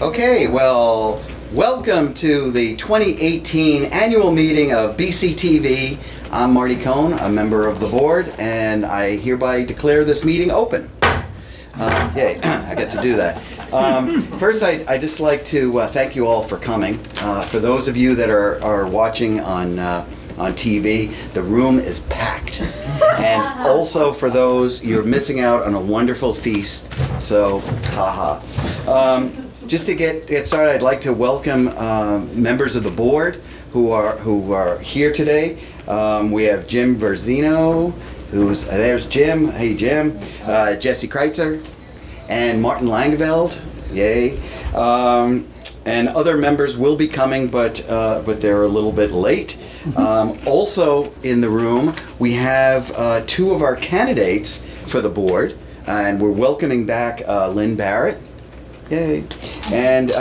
Okay, well, welcome to the 2018 annual meeting of BCTV. I'm Marty Cohn, a member of the board, and I hereby declare this meeting open. Yay, I get to do that. First, I'd just like to thank you all for coming. For those of you that are watching on TV, the room is packed. And also for those, you're missing out on a wonderful feast, so haha. Just to get started, I'd like to welcome members of the board who are here today. We have Jim Verzino, there's Jim. Hey Jim. Jesse Kreitzer and Martin Langeveld. Yay. And other members will be coming, but they're a little bit late. Also in the room, we have two of our candidates for the board, and we're welcoming back Lynn Barrett. Yay. And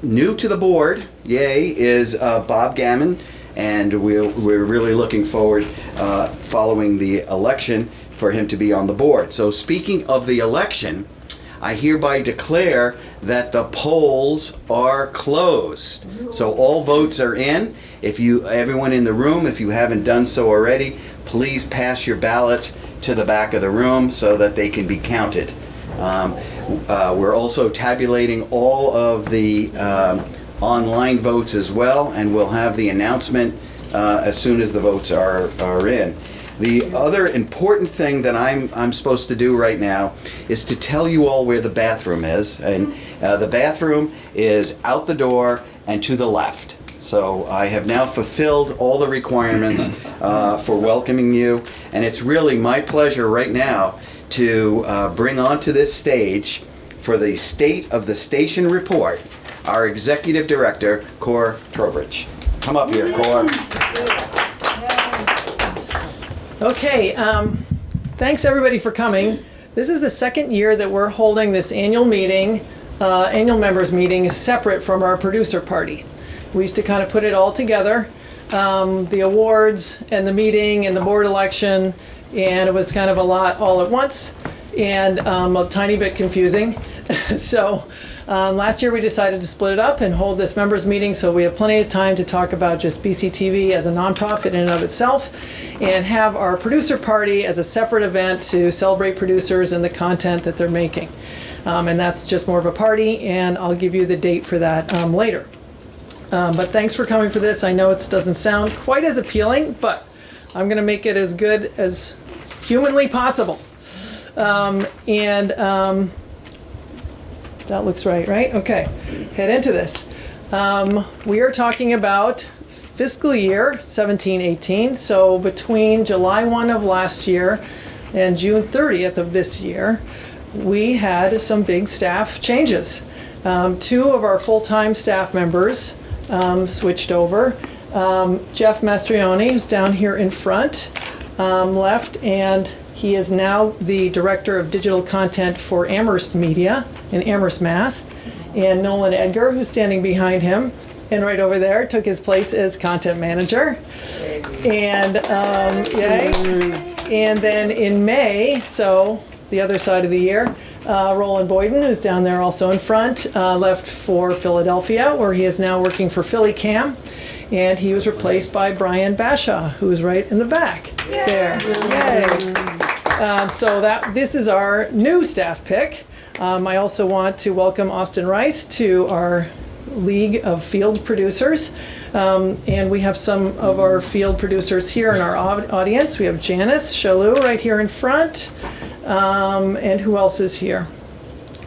new to the board, yay, is Bob Gammon, and we're really looking forward, following the election, for him to be on the board. So speaking of the election, I hereby declare that the polls are closed. So all votes are in. Everyone in the room, if you haven't done so already, please pass your ballots to the back of the room so that they can be counted. We're also tabulating all of the online votes as well, and we'll have the announcement as soon as the votes are in. The other important thing that I'm supposed to do right now is to tell you all where the bathroom is, and the bathroom is out the door and to the left. So I have now fulfilled all the requirements for welcoming you, and it's really my pleasure right now to bring onto this stage, for the State of the Station report, our Executive Director, Cor Trowbridge. Come up here, Cor. Okay, thanks everybody for coming. This is the second year that we're holding this annual meeting, annual members meeting, separate from our producer party. We used to kind of put it all together, the awards and the meeting and the board election, and it was kind of a lot all at once and a tiny bit confusing. So last year we decided to split it up and hold this members meeting, so we have plenty of time to talk about just BCTV as a nonprofit in and of itself, and have our producer party as a separate event to celebrate producers and the content that they're making. And that's just more of a party, and I'll give you the date for that later. But thanks for coming for this. I know it doesn't sound quite as appealing, but I'm going to make it as good as humanly possible. That looks right? Okay, head into this. We are talking about fiscal year 17-18, so between July 1 of last year and June 30th of this year, we had some big staff changes. Two of our full-time staff members switched over. Jeff Mastrioni, who's down here in front, left, and he is now the Director of Digital Content for Amherst Media in Amherst, Mass. And Nolan Edgar, who's standing behind him and right over there, took his place as Content Manager. And yay. And then in May, so the other side of the year, Roland Boyden, who's down there also in front, left for Philadelphia, where he is now working for PhillyCam. And he was replaced by Brian Bashaw, who's right in the back. Yay. There. Yay. So this is our new staff pick. I also want to welcome Austin Rice to our League of Field Producers. And we have some of our field producers here in our audience. We have Janice Shalou right here in front. And who else is here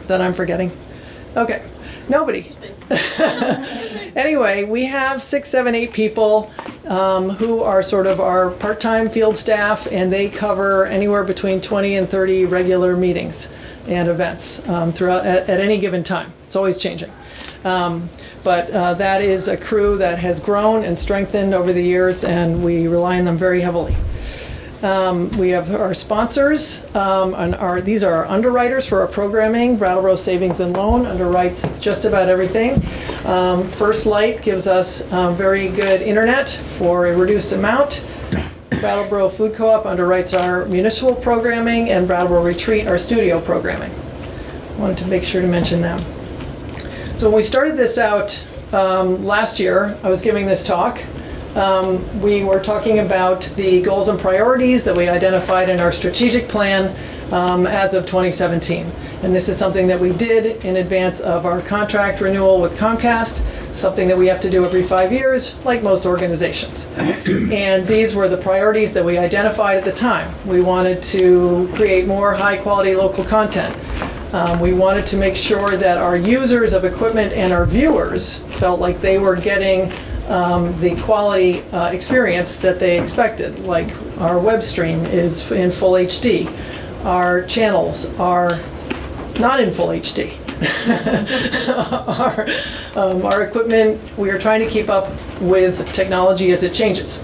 that I'm forgetting? Okay, nobody. Anyway, we have 6, 7, 8 people who are sort of our part-time field staff, and they cover anywhere between 20 and 30 regular meetings and events throughout at any given time. It's always changing. But that is a crew that has grown and strengthened over the years, and we rely on them very heavily. We have our sponsors, and these are our underwriters for our programming. Brattleboro Savings and Loan underwrites just about everything. First Light gives us very good internet for a reduced amount. Brattleboro Food Co-op underwrites our municipal programming, and Brattleboro Retreat our studio programming. Wanted to make sure to mention them. So when we started this out last year, I was giving this talk. We were talking about the goals and priorities that we identified in our strategic plan as of 2017. And this is something that we did in advance of our contract renewal with Comcast, something that we have to do every 5 years, like most organizations. And these were the priorities that we identified at the time. We wanted to create more high-quality local content. We wanted to make sure that our users of equipment and our viewers felt like they were getting the quality experience that they expected, like our web stream is in full HD. Our channels are not in full HD. Our equipment, we are trying to keep up with technology as it changes.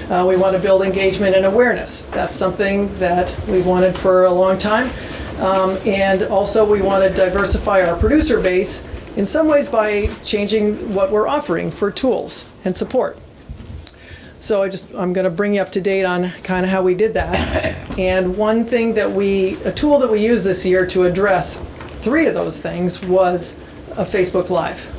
We want to build engagement and awareness. That's something that we've wanted for a long time. And also we want to diversify our producer base in some ways by changing what we're offering for tools and support. So I'm going to bring you up to date on kind of how we did that. And one thing a tool that we used this year to address 3 of those things was a Facebook Live.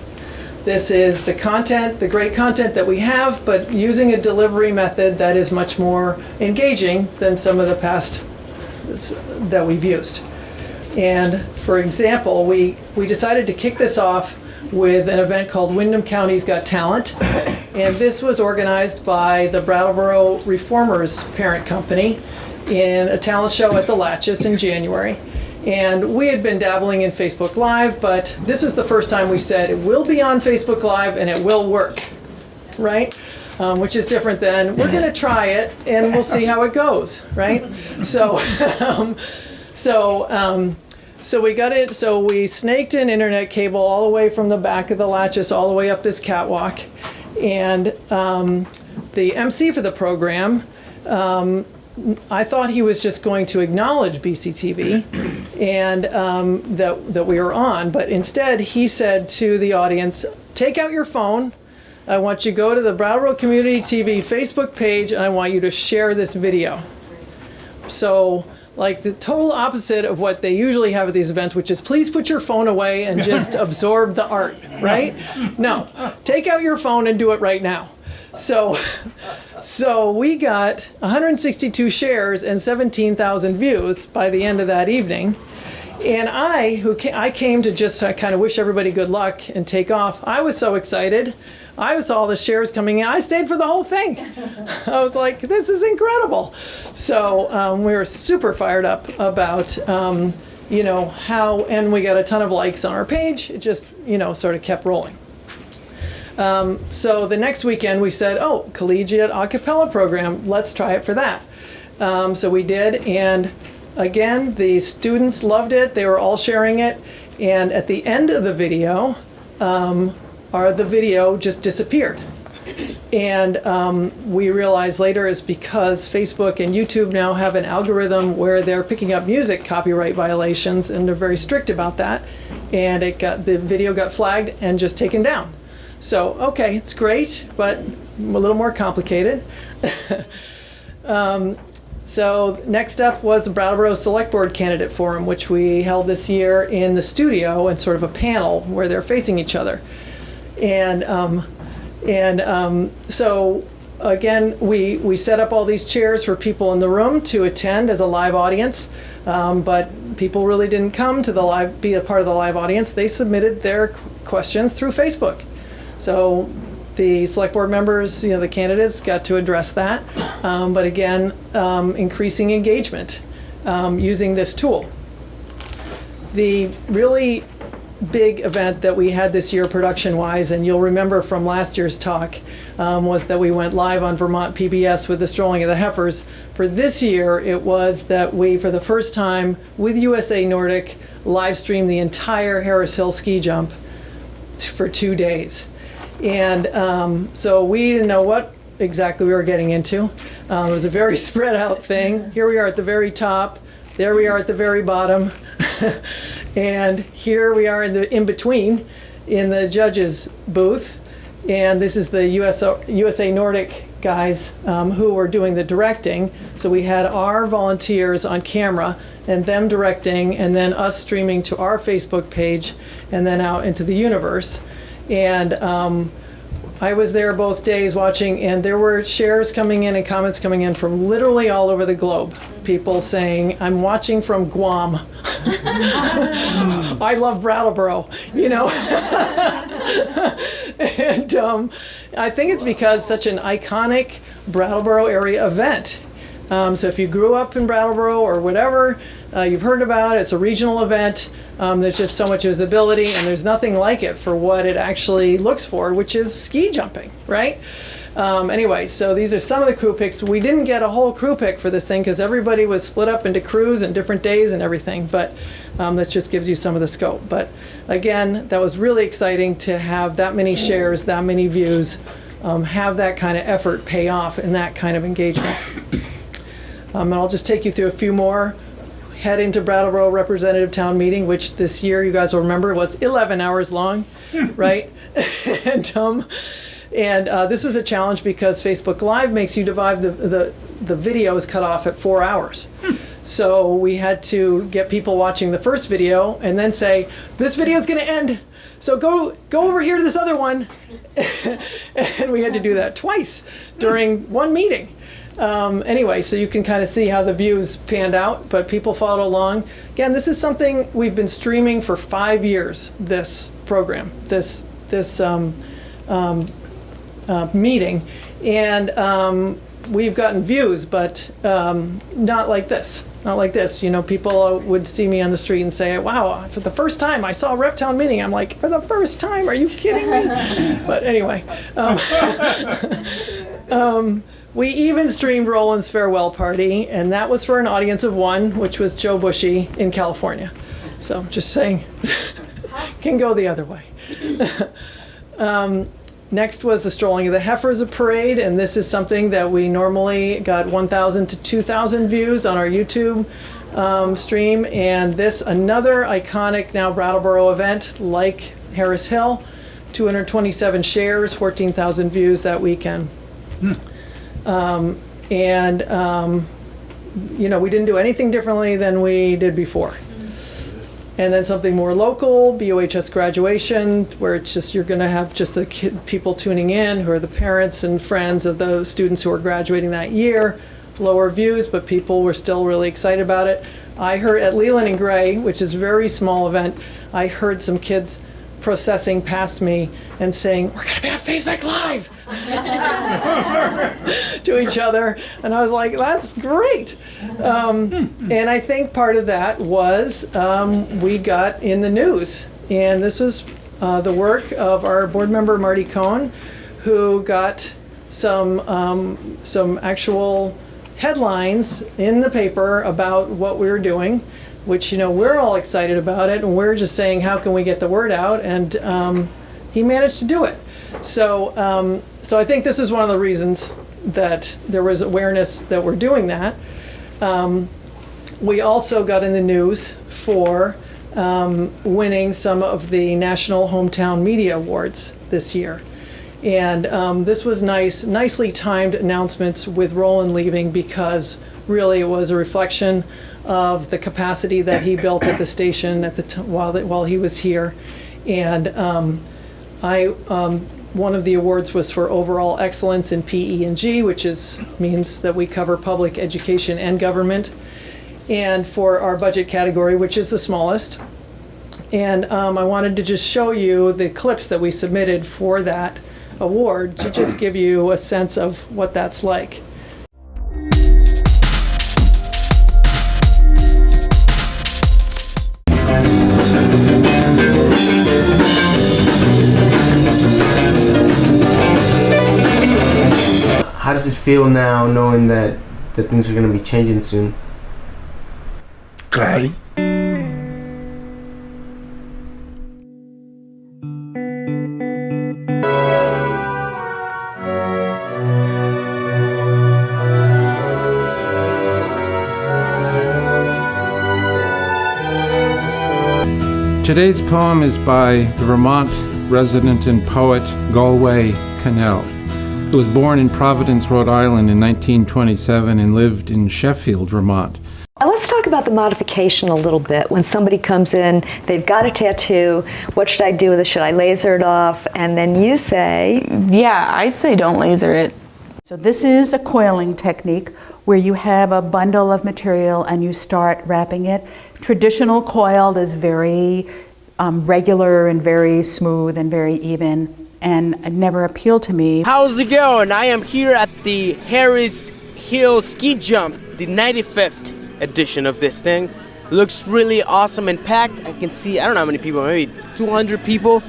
This is the content, the great content that we have, but using a delivery method that is much more engaging than some of the past that we've used. And for example, we decided to kick this off with an event called Windham County's Got Talent. And this was organized by the Brattleboro Reformers parent company in a talent show at the Latches in January. And we had been dabbling in Facebook Live, but this is the first time we said it will be on Facebook Live and it will work, right? Which is different than we're going to try it and we'll see how it goes, right? So we got it. So we snaked an internet cable all the way from the back of the Latches all the way up this catwalk, and the MC for the program, I thought he was just going to acknowledge BCTV and that we were on, but instead he said to the audience, "Take out your phone. I want you to go to the Brattleboro Community TV Facebook page, and I want you to share this video." So, like the total opposite of what they usually have at these events, which is please put your phone away and just absorb the art, right? No, take out your phone and do it right now. So we got 162 shares and 17,000 views by the end of that evening. And I came to just kind of wish everybody good luck and take off. I was so excited. I saw the shares coming in. I stayed for the whole thing. I was like, this is incredible. So we were super fired up about, how, and we got a ton of likes on our page. It just, sort of kept rolling. So the next weekend we said, collegiate a cappella program, let's try it for that. So we did, and again, the students loved it. They were all sharing it. And at the end of the video, the video just disappeared. And we realized later it's because Facebook and YouTube now have an algorithm where they're picking up music copyright violations, and they're very strict about that. And the video got flagged and just taken down. So, okay, it's great, but a little more complicated. So next up was the Brattleboro Select Board Candidate Forum, which we held this year in the studio in sort of a panel where they're facing each other. And so again, we set up all these chairs for people in the room to attend as a live audience, but people really didn't come to be a part of the live audience. They submitted their questions through Facebook. So the select board members, the candidates got to address that, but again, increasing engagement using this tool. The really big event that we had this year production-wise, and you'll remember from last year's talk, was that we went live on Vermont PBS with the Strolling of the Heifers. For this year, it was that we, for the first time with USA Nordic, live streamed the entire Harris Hill ski jump for 2 days. And so we didn't know what exactly we were getting into. It was a very spread out thing. Here we are at the very top, there we are at the very bottom, and here we are in between in the judges booth. And this is the USA Nordic guys who were doing the directing. So we had our volunteers on camera and them directing, and then us streaming to our Facebook page and then out into the universe. And I was there both days watching, and there were shares coming in and comments coming in from literally all over the globe. People saying, I'm watching from Guam. I love Brattleboro, you know. And I think it's because such an iconic Brattleboro area event. So if you grew up in Brattleboro or whatever, you've heard about it. It's a regional event. There's just so much visibility, and there's nothing like it for what it actually looks for, which is ski jumping, right? Anyway, so these are some of the crew picks. We didn't get a whole crew pick for this thing because everybody was split up into crews and different days and everything, but that just gives you some of the scope. But again, that was really exciting to have that many shares, that many views, have that kind of effort pay off in that kind of engagement. And I'll just take you through a few more. Heading to Brattleboro Representative Town Meeting, which this year, you guys will remember, was 11 hours long, right? And this was a challenge because Facebook Live makes you divide the videos cut off at 4 hours. So we had to get people watching the first video and then say, this video is going to end, so go over here to this other one. And we had to do that twice during one meeting. Anyway, so you can kind of see how the views panned out, but people followed along. Again, this is something we've been streaming for 5 years, this program, this meeting, and we've gotten views, but not like this. Not like this. You know, people would see me on the street and say, wow, for the first time I saw a Rep Town meeting. I'm like, for the first time? Are you kidding me? But anyway. We even streamed Roland's farewell party, and that was for an audience of 1, which was Joe Bushy in California. So just saying, can go the other way. Next was the Strolling of the Heifers, a parade, and this is something that we normally got 1,000 to 2,000 views on our YouTube stream, and this, another iconic now Brattleboro event like Harris Hill, 227 shares, 14,000 views that weekend. You know, we didn't do anything differently than we did before. And then something more local, BOHS graduation, where it's just, you're going to have just the people tuning in who are the parents and friends of those students who are graduating that year. Lower views, but people were still really excited about it. I heard at Leland and Gray, which is a very small event, I heard some kids processing past me and saying, we're going to be on Facebook Live to each other. And I was like, that's great. And I think part of that was we got in the news. And this was the work of our board member, Marty Cohn, who got some actual headlines in the paper about what we were doing, which, you know, we're all excited about it, and we're just saying, how can we get the word out? And he managed to do it. So, so I think this is one of the reasons that there was awareness that we're doing that. We also got in the news for winning some of the National Hometown Media Awards this year. And this was nicely timed announcements with Roland leaving, because really it was a reflection of the capacity that he built at the station at the while he was here. And one of the awards was for overall excellence in PE&G, which means that we cover public education and government, and for our budget category, which is the smallest. And I wanted to just show you the clips that we submitted for that award to just give you a sense of what that's like. How does it feel now, knowing that things are going to be changing soon? Great. Today's poem is by the Vermont resident and poet Galway Cannell. who was born in Providence, Rhode Island in 1927 and lived in Sheffield, Vermont. Let's talk about the modification a little bit. When somebody comes in, they've got a tattoo, what should I do with it? Should I laser it off? And then you say, yeah, I say don't laser it. So this is a coiling technique where you have a bundle of material and you start wrapping it. Traditional coiled is very regular and very smooth and very even, and it never appealed to me. How's it going? I am here at the Harris Hill Ski Jump, the 95th edition of this thing. Looks really awesome and packed. I can see, I don't know how many people, maybe 200 people.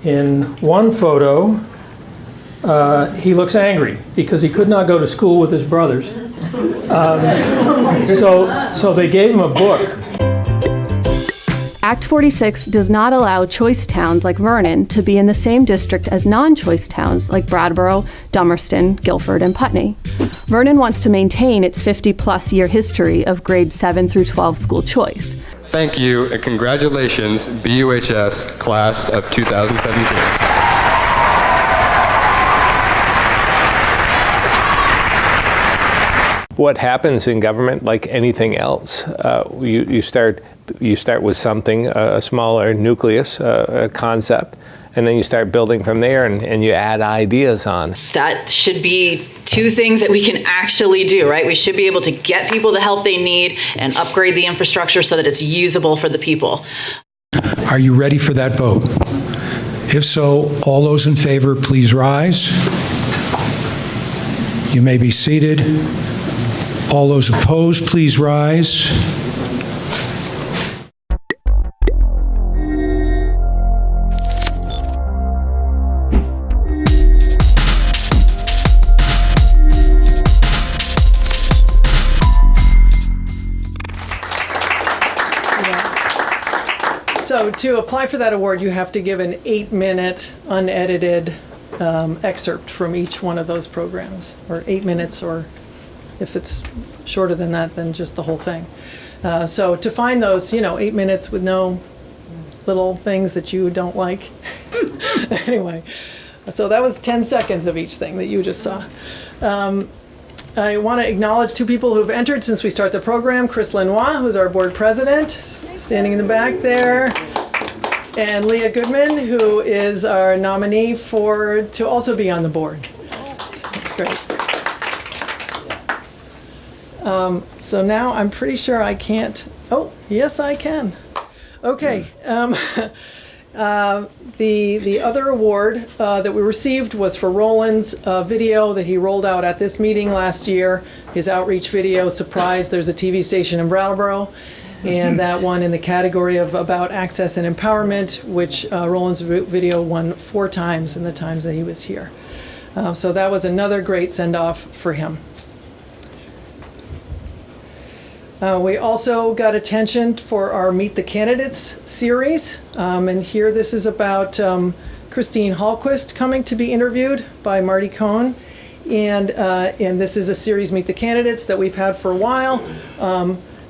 In one photo, he looks angry because he could not go to school with his brothers. So they gave him a book. Act 46 does not allow choice towns like Vernon to be in the same district as non-choice towns like Brattleboro, Dummerston, Guilford, and Putney. Vernon wants to maintain its 50-plus year history of grade 7 through 12 school choice. Thank you and congratulations, BUHS class of 2017. What happens in government, like anything else, you start with something, a smaller nucleus, a concept, and then you start building from there, and you add ideas on. That should be two things that we can actually do, right? We should be able to get people the help they need and upgrade the infrastructure so that it's usable for the people. Are you ready for that vote? If so, all those in favor, please rise. You may be seated. All those opposed, please rise. So to apply for that award, you have to give an 8-minute unedited excerpt from each one of those programs, or 8 minutes, or if it's shorter than that, then just the whole thing. So to find those, 8 minutes with no little things that you don't like. Anyway, so that was 10 seconds of each thing that you just saw. I want to acknowledge two people who've entered since we started the program. Chris Lenoir, who's our board president, standing in the back there. And Leah Goodman, who is our nominee to also be on the board. That's great. So now I'm pretty sure I can't, oh, yes I can. Okay, the other award that we received was for Roland's video that he rolled out at this meeting last year, his outreach video, Surprise, There's a TV Station in Brattleboro, and that won in the category of About Access and Empowerment, which Roland's video won 4 times in the times that he was here. So that was another great send-off for him. We also got attention for our Meet the Candidates series, and here this is about Christine Hallquist coming to be interviewed by Marty Cohn, and this is a series, Meet the Candidates, that we've had for a while.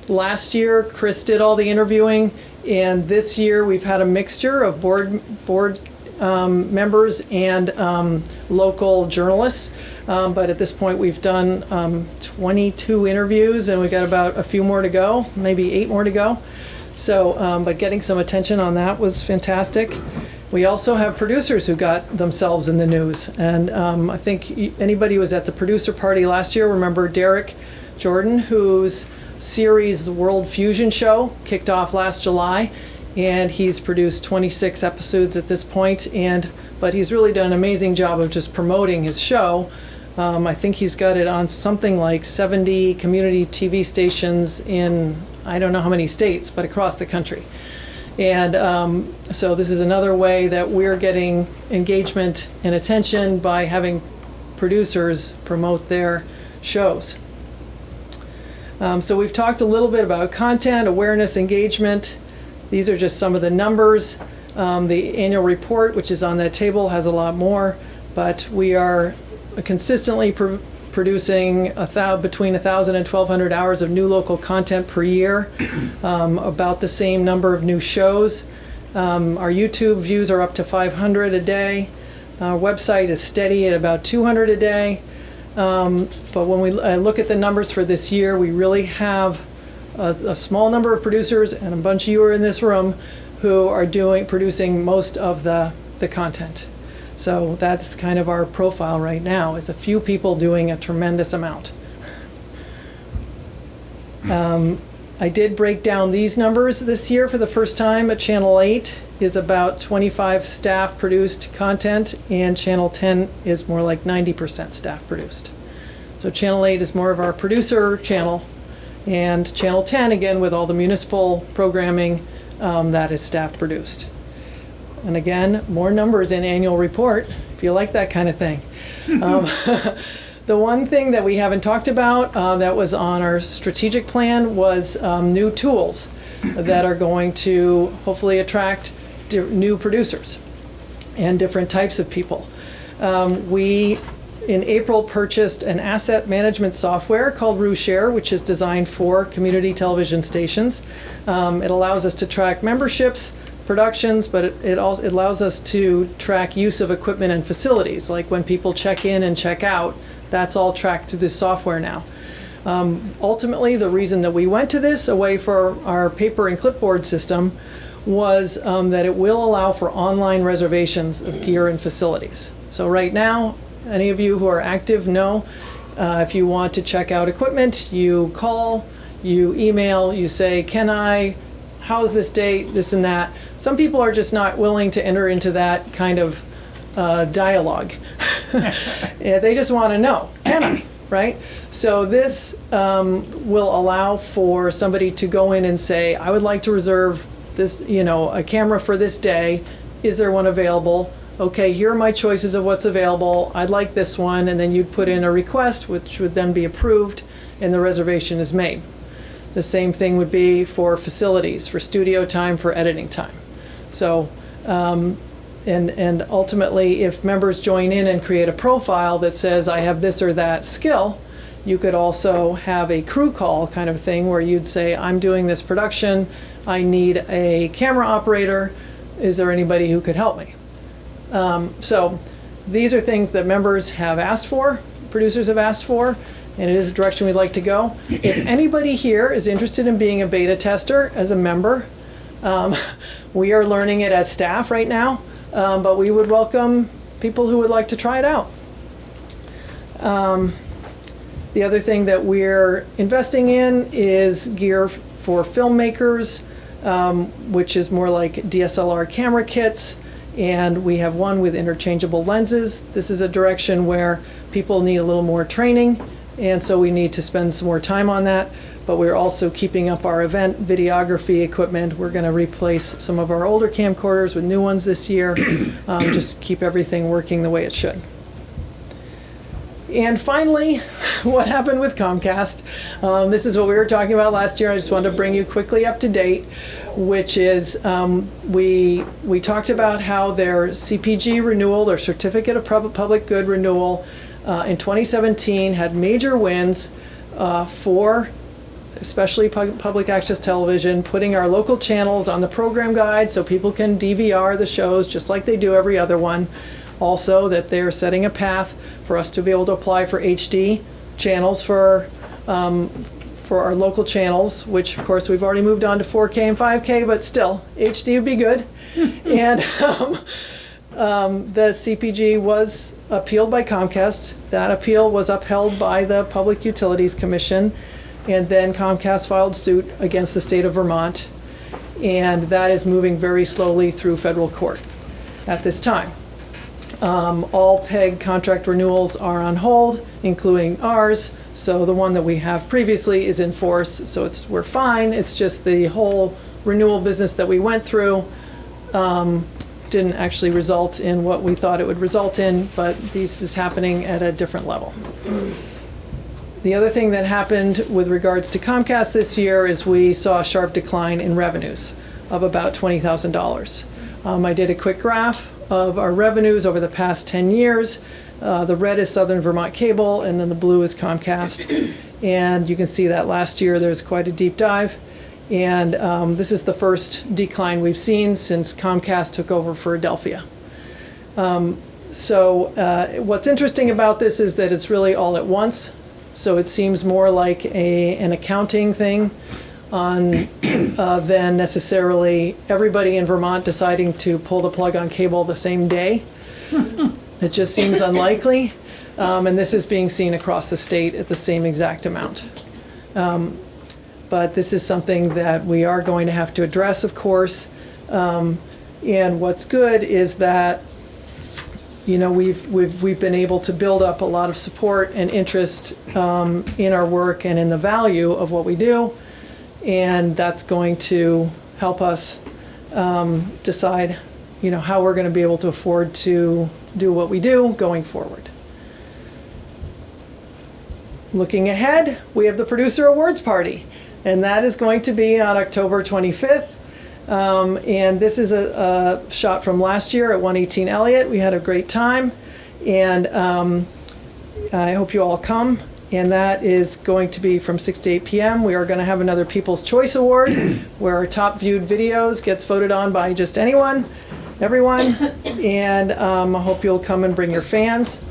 Last year, Chris did all the interviewing, and this year we've had a mixture of board members and local journalists. But at this point, we've done 22 interviews, and we've got about a few more to go, maybe 8 more to go. So, but getting some attention on that was fantastic. We also have producers who got themselves in the news. And I think anybody who was at the producer party last year, remember Derek Jordan, whose series, The World Fusion Show, kicked off last July. And he's produced 26 episodes at this point, but he's really done an amazing job of just promoting his show. I think he's got it on something like 70 community TV stations in, I don't know how many states, but across the country. And so this is another way that we're getting engagement and attention by having producers promote their shows. So we've talked a little bit about content, awareness, engagement. These are just some of the numbers. The annual report, which is on that table, has a lot more, but we are consistently producing between 1,000 and 1,200 hours of new local content per year, about the same number of new shows. Our YouTube views are up to 500 a day. Our website is steady at about 200 a day. But when we look at the numbers for this year, we really have a small number of producers, and a bunch of you are in this room, who are producing most of the content. So that's kind of our profile right now, is a few people doing a tremendous amount. I did break down these numbers this year for the first time. At Channel 8 is about 25 staff produced content, and Channel 10 is more like 90% staff produced. So Channel 8 is more of our producer channel, and Channel 10, again, with all the municipal programming, that is staff produced. And again, more numbers in annual report, if you like that kind of thing. The one thing that we haven't talked about that was on our strategic plan was new tools that are going to hopefully attract new producers and different types of people. We, in April, purchased an asset management software called RuShare, which is designed for community television stations. It allows us to track memberships, productions, but it also allows us to track use of equipment and facilities, like when people check in and check out. That's all tracked through this software now. Ultimately, the reason that we went to this away from our paper and clipboard system was that it will allow for online reservations of gear and facilities. So right now, any of you who are active know, if you want to check out equipment, you call, you email, you say, can I, how's this date, this and that. Some people are just not willing to enter into that kind of dialogue. Yeah, they just want to know, can I, right? So this will allow for somebody to go in and say, I would like to reserve this, a camera for this day. Is there one available? Okay, here are my choices of what's available. I'd like this one. And then you'd put in a request, which would then be approved, and the reservation is made. The same thing would be for facilities, for studio time, for editing time. So, and ultimately, if members join in and create a profile that says, I have this or that skill, you could also have a crew call kind of thing where you'd say, I'm doing this production, I need a camera operator, is there anybody who could help me? So these are things that members have asked for, producers have asked for, and it is a direction we'd like to go. If anybody here is interested in being a beta tester as a member, we are learning it as staff right now. But we would welcome people who would like to try it out. The other thing that we're investing in is gear for filmmakers, which is more like DSLR camera kits, and we have one with interchangeable lenses. This is a direction where people need a little more training, and so we need to spend some more time on that. But we're also keeping up our event videography equipment. We're going to replace some of our older camcorders with new ones this year, just keep everything working the way it should. And finally, what happened with Comcast? This is what we were talking about last year. I just wanted to bring you quickly up to date, which is we talked about how their CPG renewal, their Certificate of Public Good renewal in 2017 had major wins for especially public access television, putting our local channels on the program guide so people can DVR the shows just like they do every other one. Also, that they're setting a path for us to be able to apply for HD channels for our local channels, which of course we've already moved on to 4K and 5K, but still, HD would be good. And the CPG was appealed by Comcast. That appeal was upheld by the Public Utilities Commission. And then Comcast filed suit against the state of Vermont, and that is moving very slowly through federal court at this time. All PEG contract renewals are on hold, including ours, so the one that we have previously is in force, so we're fine. It's just the whole renewal business that we went through didn't actually result in what we thought it would result in, but this is happening at a different level. The other thing that happened with regards to Comcast this year is we saw a sharp decline in revenues of about $20,000. I did a quick graph of our revenues over the past 10 years. The red is Southern Vermont Cable, and then the blue is Comcast. And you can see that last year there's quite a deep dive. And this is the first decline we've seen since Comcast took over Philadelphia. What's interesting about this is that it's really all at once. So it seems more like an accounting thing than necessarily everybody in Vermont deciding to pull the plug on cable the same day. It just seems unlikely. And this is being seen across the state at the same exact amount. But this is something that we are going to have to address, of course. And what's good is that, you know, we've been able to build up a lot of support and interest in our work and in the value of what we do. And that's going to help us decide, you know, how we're going to be able to afford to do what we do going forward. Looking ahead, we have the Producer Awards Party, and that is going to be on October 25th. And this is a shot from last year at 118 Elliott. We had a great time, and I hope you all come. And that is going to be from 6 to 8 p.m. We are going to have another People's Choice Award, where our top viewed videos gets voted on by just everyone. And I hope you'll come and bring your fans.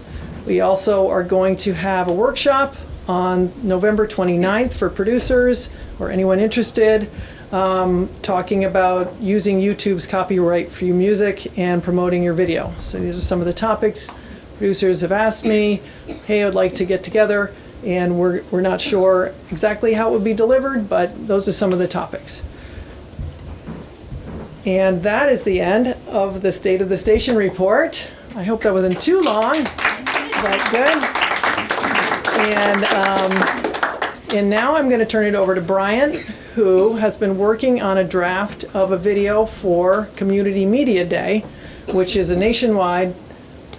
We also are going to have a workshop on November 29th for producers or anyone interested, talking about using YouTube's copyright-free music and promoting your video. So these are some of the topics producers have asked me, hey, I'd like to get together, and we're not sure exactly how it would be delivered, but those are some of the topics. And that is the end of the State of the Station report. I hope that wasn't too long. Is that good? And now I'm going to turn it over to Brian, who has been working on a draft of a video for Community Media Day, which is a nationwide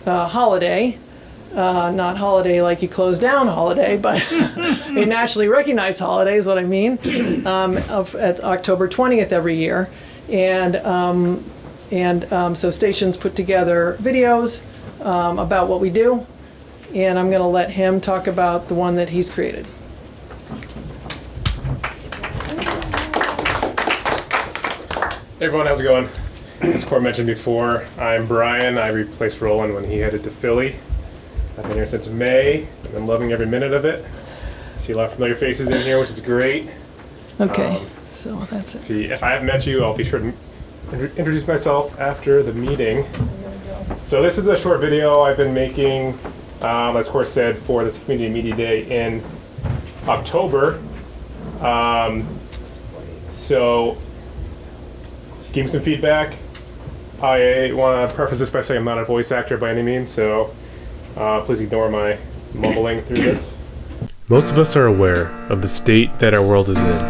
holiday. Not holiday like you close down holiday, but a nationally recognized holiday is what I mean, at October 20th every year. And so stations put together videos about what we do, and I'm going to let him talk about the one that he's created. Hey everyone, how's it going? As Cor mentioned before, I'm Brian. I replaced Roland when he headed to Philly. I've been here since May, and I'm loving every minute of it. I see a lot of familiar faces in here, which is great. Okay, so that's it. If I haven't met you, I'll be sure to introduce myself after the meeting. So this is a short video I've been making, as Cor said, for this Community Media Day in October. So give me some feedback. I want to preface this by saying I'm not a voice actor by any means, so please ignore my mumbling through this. Most of us are aware of the state that our world is in.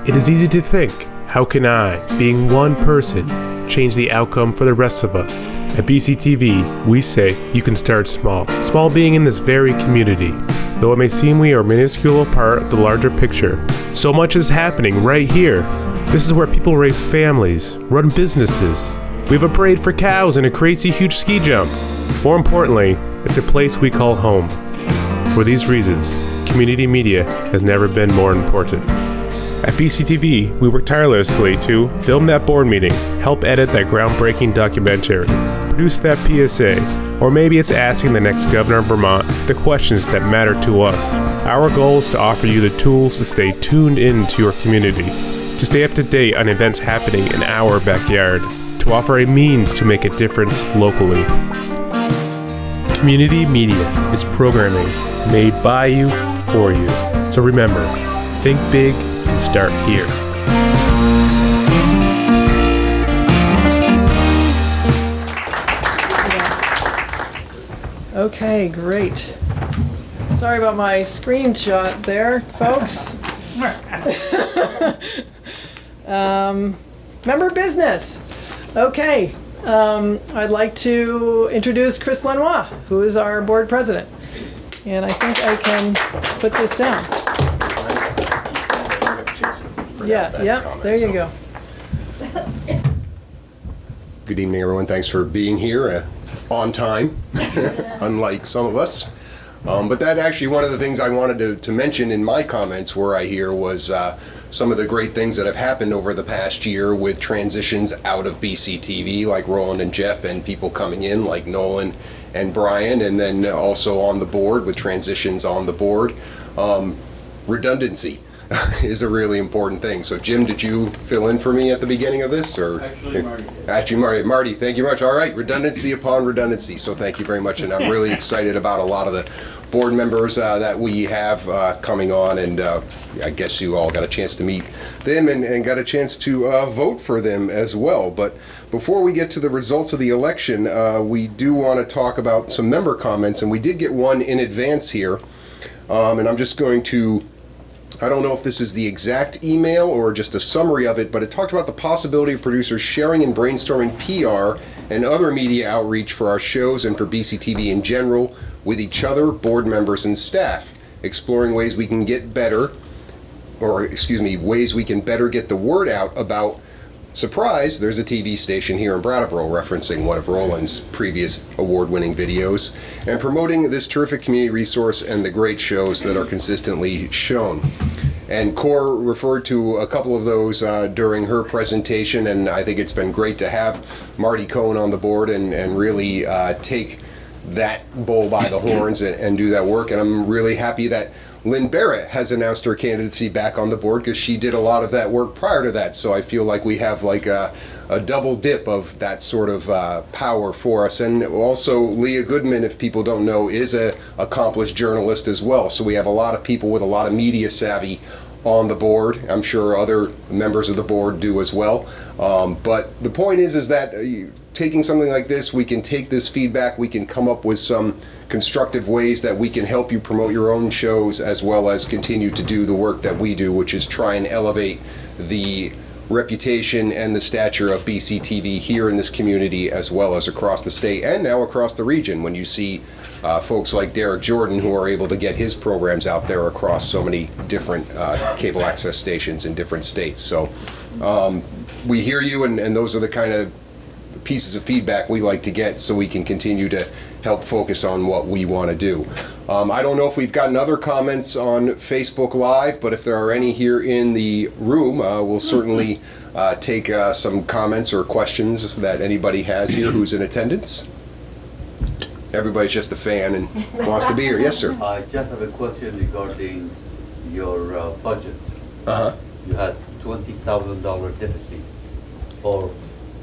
It is easy to think, how can I, being one person, change the outcome for the rest of us? At BCTV, we say you can start small. Small being in this very community. Though it may seem we are a minuscule part of the larger picture, so much is happening right here. This is where people raise families, run businesses. We have a parade for cows and a crazy huge ski jump. More importantly, it's a place we call home. For these reasons, community media has never been more important. At BCTV, we work tirelessly to film that board meeting, help edit that groundbreaking documentary, produce that PSA, or maybe it's asking the next governor of Vermont the questions that matter to us. Our goal is to offer you the tools to stay tuned into your community, to stay up to date on events happening in our backyard, to offer a means to make a difference locally. Community media is programming made by you, for you. So remember, think big and start here. Okay, great. Sorry about my screenshot there, folks. Member business. Okay, I'd like to introduce Chris Lenoir, who is our board president. And I think I can put this down. Yeah, there you go. Good evening, everyone. Thanks for being here on time, unlike some of us. But that actually, one of the things I wanted to mention in my comments were I here was some of the great things that have happened over the past year with transitions out of BCTV, like Roland and Jeff, and people coming in like Nolan and Brian, and then also on the board with transitions on the board. Redundancy is a really important thing. So Jim, did you fill in for me at the beginning of this? Or Actually, Marty. Actually, Marty, thank you much. All right, redundancy upon redundancy. So thank you very much, and I'm really excited about a lot of the board members that we have coming on, and I guess you all got a chance to meet them and got a chance to vote for them as well. But before we get to the results of the election, we do want to talk about some member comments, and we did get one in advance here, and I'm just going to, I don't know if this is the exact email or just a summary of it, but it talked about the possibility of producers sharing and brainstorming PR and other media outreach for our shows and for BCTV in general with each other, board members, and staff, exploring ways we can get better, or excuse me, ways we can better get the word out about, surprise, there's a TV station here in Brattleboro referencing one of Roland's previous award-winning videos, and promoting this terrific community resource and the great shows that are consistently shown. And Cor referred to a couple of those during her presentation, and I think it's been great to have Marty Cohn on the board and really take that bull by the horns and do that work. And I'm really happy that Lynn Barrett has announced her candidacy back on the board, because she did a lot of that work prior to that. So I feel like we have like a double dip of that sort of power for us. And also Leah Goodman, if people don't know, is an accomplished journalist as well. So we have a lot of people with a lot of media savvy on the board. I'm sure other members of the board do as well. But the point is that taking something like this, we can take this feedback, we can come up with some constructive ways that we can help you promote your own shows, as well as continue to do the work that we do, which is try and elevate the reputation and the stature of BCTV here in this community, as well as across the state and now across the region, when you see folks like Derek Jordan, who are able to get his programs out there across so many different cable access stations in different states. So we hear you, and those are the kind of pieces of feedback we like to get, so we can continue to help focus on what we want to do. I don't know if we've gotten other comments on Facebook Live, but if there are any here in the room, we'll certainly take some comments or questions that anybody has here who's in attendance. Everybody's just a fan and wants to be here. Yes, sir. I just have a question regarding your budget. You had $20,000 deficit, or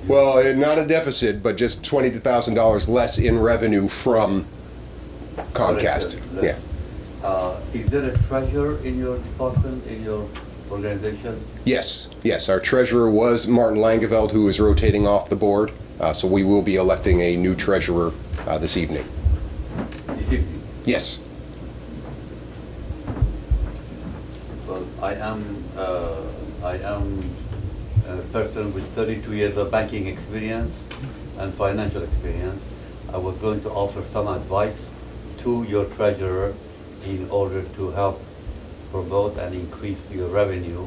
well, not a deficit, but just $20,000 less in revenue from Comcast. Yeah. Is there a treasurer in your department, in your organization? Yes. Our treasurer was Martin Langeveld, who is rotating off the board. So we will be electing a new treasurer this evening. This evening? Yes. Well, I am a person with 32 years of banking experience and financial experience. I was going to offer some advice to your treasurer in order to help promote and increase your revenue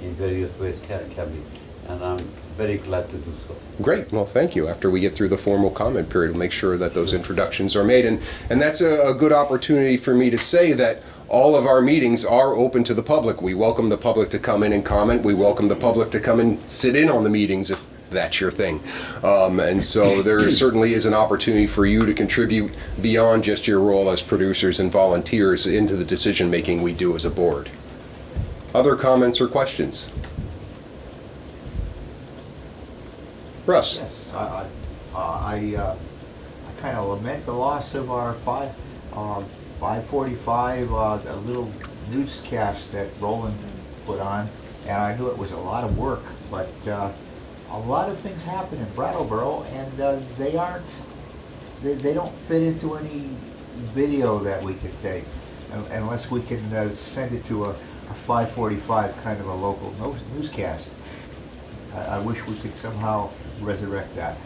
in various ways can be. And I'm very glad to do so. Great. Well, thank you. After we get through the formal comment period, we'll make sure that those introductions are made. And that's a good opportunity for me to say that all of our meetings are open to the public. We welcome the public to come in and comment. We welcome the public to come and sit in on the meetings if that's your thing. And so there certainly is an opportunity for you to contribute beyond just your role as producers and volunteers into the decision making we do as a board. Other comments or questions? Russ. Yes, I kind of lament the loss of our 545, a little newscast that Roland put on, and I knew it was a lot of work, but a lot of things happen in Brattleboro, and they don't fit into any video that we could take, unless we can send it to a 545 kind of a local newscast. I wish we could somehow resurrect that.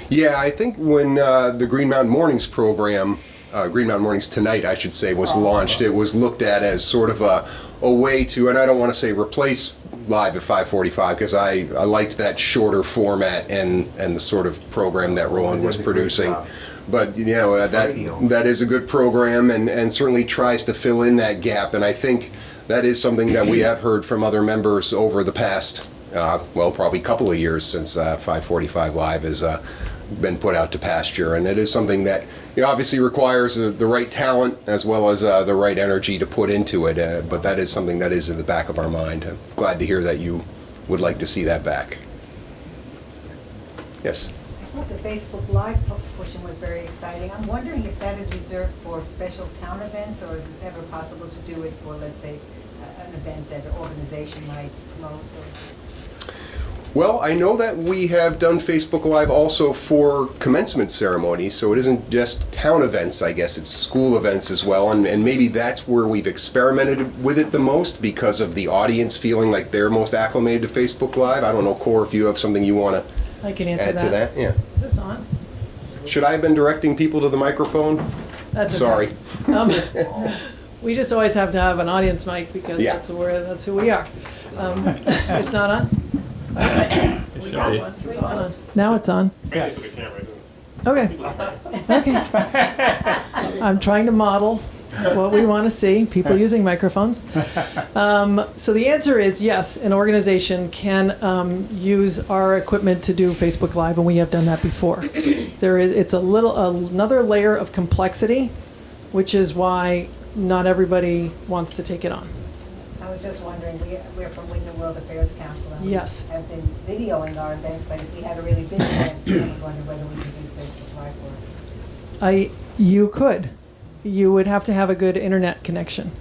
Yeah, I think when the Green Mountain Mornings program, Green Mountain Mornings Tonight, I should say, was launched, it was looked at as sort of a way to, and I don't want to say replace live at 5:45, because I liked that shorter format and the sort of program that Roland was producing. But you know, that is a good program and certainly tries to fill in that gap. And I think that is something that we have heard from other members over the past, well, probably couple of years since 545 Live has been put out to pasture. And it is something that obviously requires the right talent as well as the right energy to put into it. But that is something that is in the back of our mind. I'm glad to hear that you would like to see that back. Yes? I thought the Facebook Live portion was very exciting. I'm wondering if that is reserved for special town events, or is it ever possible to do it for, let's say, an event that an organization might promote? Well, I know that we have done Facebook Live also for commencement ceremonies, so it isn't just town events, I guess, it's school events as well, and maybe that's where we've experimented with it the most because of the audience feeling like they're most acclimated to Facebook Live. I don't know, Cor, if you have something you want to I can answer add to that. Yeah. Is this on? Should I have been directing people to the microphone? That's Sorry. Okay. We just always have to have an audience mic because Yeah. that's who we are. It's not on? We got one. It's on. Now it's on. Okay. Okay. I'm trying to model what we want to see, people using microphones. So the answer is yes, an organization can use our equipment to do Facebook Live, and we have done that before. It's another layer of complexity, which is why not everybody wants to take it on. I was just wondering, we're from Wyndham World Affairs Council, and Yes. we have been videoing our events, but if we had a really big event, I was wondering whether we could use Facebook Live for it. You could. You would have to have a good internet connection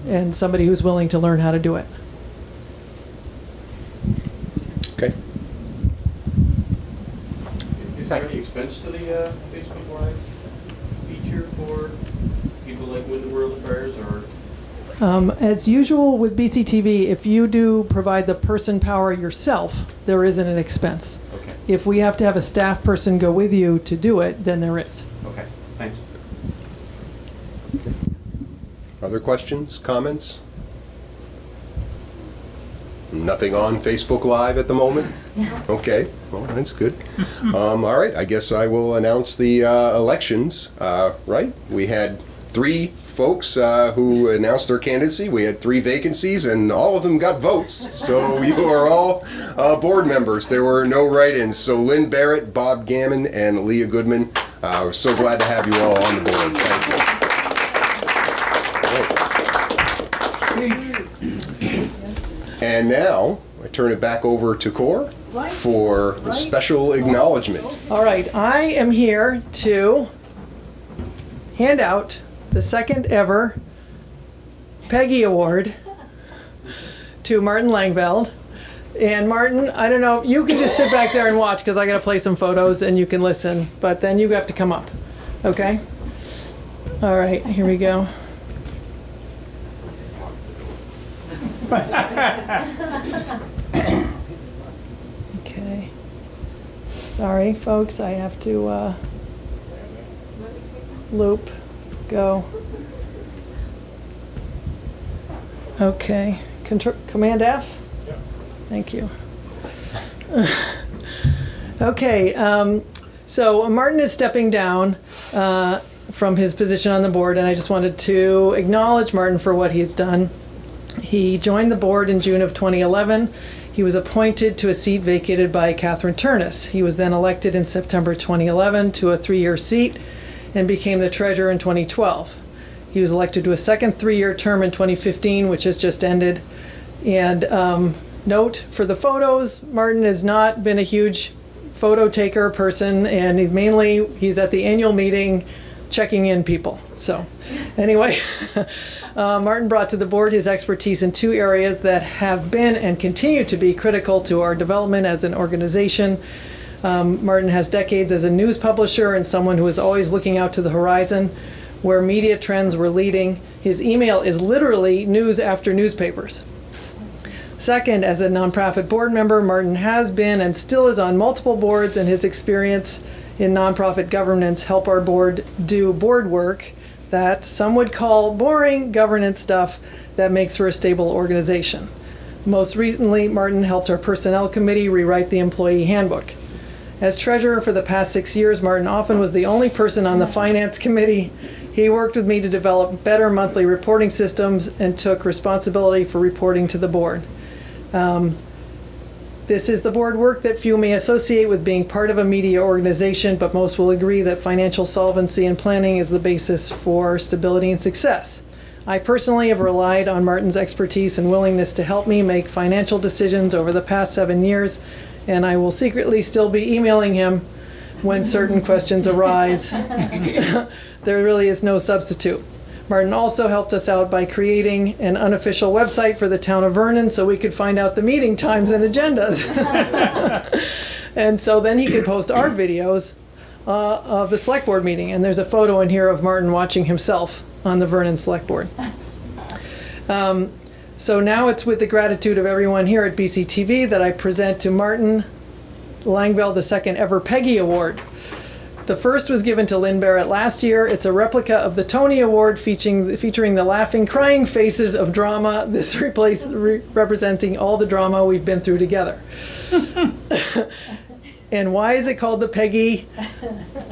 and somebody who's willing to learn how to do it. Okay. Is there any expense to the Facebook Live feature for people like Wyndham World Affairs, or? As usual with BCTV, if you do provide the person power yourself, there isn't an expense. Okay. If we have to have a staff person go with you to do it, then there is. Okay, thanks. Other questions, comments? Nothing on Facebook Live at the moment? Okay, well, that's good. All right, I guess I will announce the elections, right? We had 3 folks who announced their candidacy. We had 3 vacancies, and all of them got votes. So you are all board members. There were no write-ins. So Lynn Barrett, Bob Gammon, and Leah Goodman. We're so glad to have you all on the board. Thank you. And now I turn it back over to Cor for the special acknowledgement. All right, I am here to hand out the second ever Peggy Award to Martin Langveld. And Martin, I don't know, you can just sit back there and watch because I got to play some photos and you can listen, but then you have to come up, okay? All right, here we go. Okay. Sorry, folks, I have to loop, go. Okay, Command F? Yeah. Thank you. Okay, so Martin is stepping down from his position on the board, and I just wanted to acknowledge Martin for what he's done. He joined the board in June of 2011. He was appointed to a seat vacated by Catherine Turnus. He was then elected in September 2011 to a 3-year seat and became the treasurer in 2012. He was elected to a second 3-year term in 2015, which has just ended. And note for the photos, Martin has not been a huge photo taker person, and he's at the annual meeting checking in people. So anyway, Martin brought to the board his expertise in 2 areas that have been and continue to be critical to our development as an organization. Martin has decades as a news publisher and someone who is always looking out to the horizon where media trends were leading. His email is literally news after newspapers. Second, as a nonprofit board member, Martin has been and still is on multiple boards, and his experience in nonprofit governance help our board do board work that some would call boring governance stuff that makes for a stable organization. Most recently, Martin helped our personnel committee rewrite the employee handbook. As treasurer for the past 6 years, Martin often was the only person on the finance committee He worked with me to develop better monthly reporting systems and took responsibility for reporting to the board. This is the board work that few may associate with being part of a media organization, but most will agree that financial solvency and planning is the basis for stability and success. I personally have relied on Martin's expertise and willingness to help me make financial decisions over the past 7 years, and I will secretly still be emailing him when certain questions arise. There really is no substitute. Martin also helped us out by creating an unofficial website for the town of Vernon so we could find out the meeting times and agendas. And so then he could post our videos of the select board meeting. And there's a photo in here of Martin watching himself on the Vernon Select Board. So now it's with the gratitude of everyone here at BCTV that I present to Martin Langveld the second ever Peggy Award. The first was given to Lynn Barrett last year. It's a replica of the Tony Award featuring the laughing, crying faces of drama. This representing all the drama we've been through together. And why is it called the Peggy?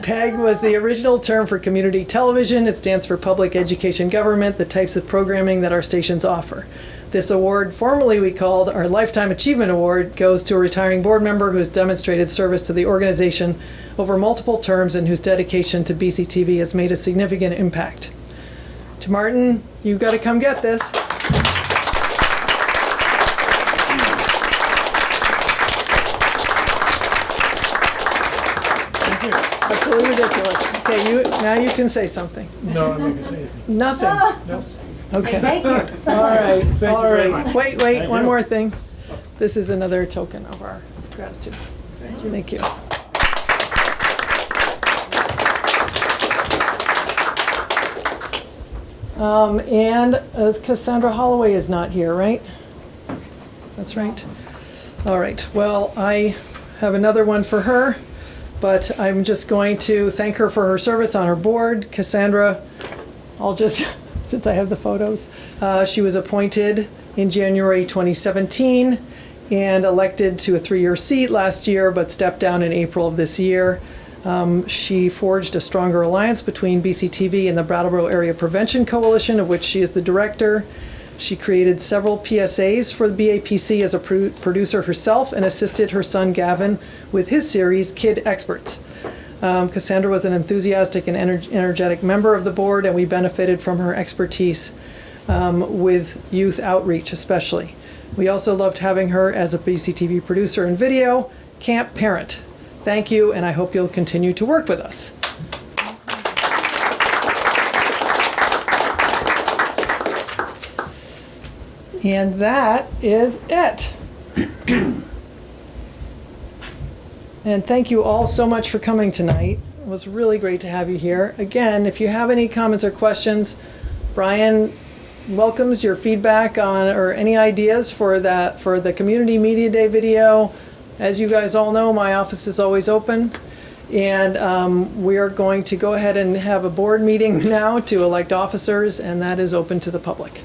PEG was the original term for community television. It stands for Public Education Government, the types of programming that our stations offer. This award, formerly we called our Lifetime Achievement Award, goes to a retiring board member who has demonstrated service to the organization over multiple terms and whose dedication to BCTV has made a significant impact. To Martin, you've got to come get this. Thank you. Absolutely ridiculous. Okay, now you can say something. No, I'm not going to say anything. Nothing. No. Okay. Thank you. All right. Thank you All very right. much. Wait, Thank one you. more thing. This is another token of our gratitude. Thank you. Thank you. And Cassandra Holloway is not here, right? That's right. All right. Well, I have another one for her, but I'm just going to thank her for her service on her board. Cassandra, I'll just, since I have the photos, she was appointed in January 2017 and elected to a 3-year seat last year, but stepped down in April of this year. She forged a stronger alliance between BCTV and the Brattleboro Area Prevention Coalition, of which she is the director. She created several PSAs for the BAPC as a producer herself and assisted her son Gavin with his series, Kid Experts. Cassandra was an enthusiastic and energetic member of the board, and we benefited from her expertise with youth outreach especially. We also loved having her as a BCTV producer and video camp parent. Thank you, and I hope you'll continue to work with us. And that is it. And thank you all so much for coming tonight. It was really great to have you here. Again, if you have any comments or questions, Brian welcomes your feedback on or any ideas for the Community Media Day video. As you guys all know, my office is always open. And we are going to go ahead and have a board meeting now to elect officers, and that is open to the public.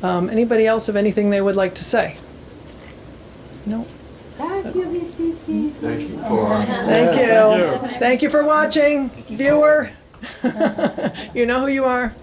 Anybody else have anything they would like to say? No? Thank you, BCT. Thank you, Cor. Thank you. Thank you for watching, viewer. You know who you are.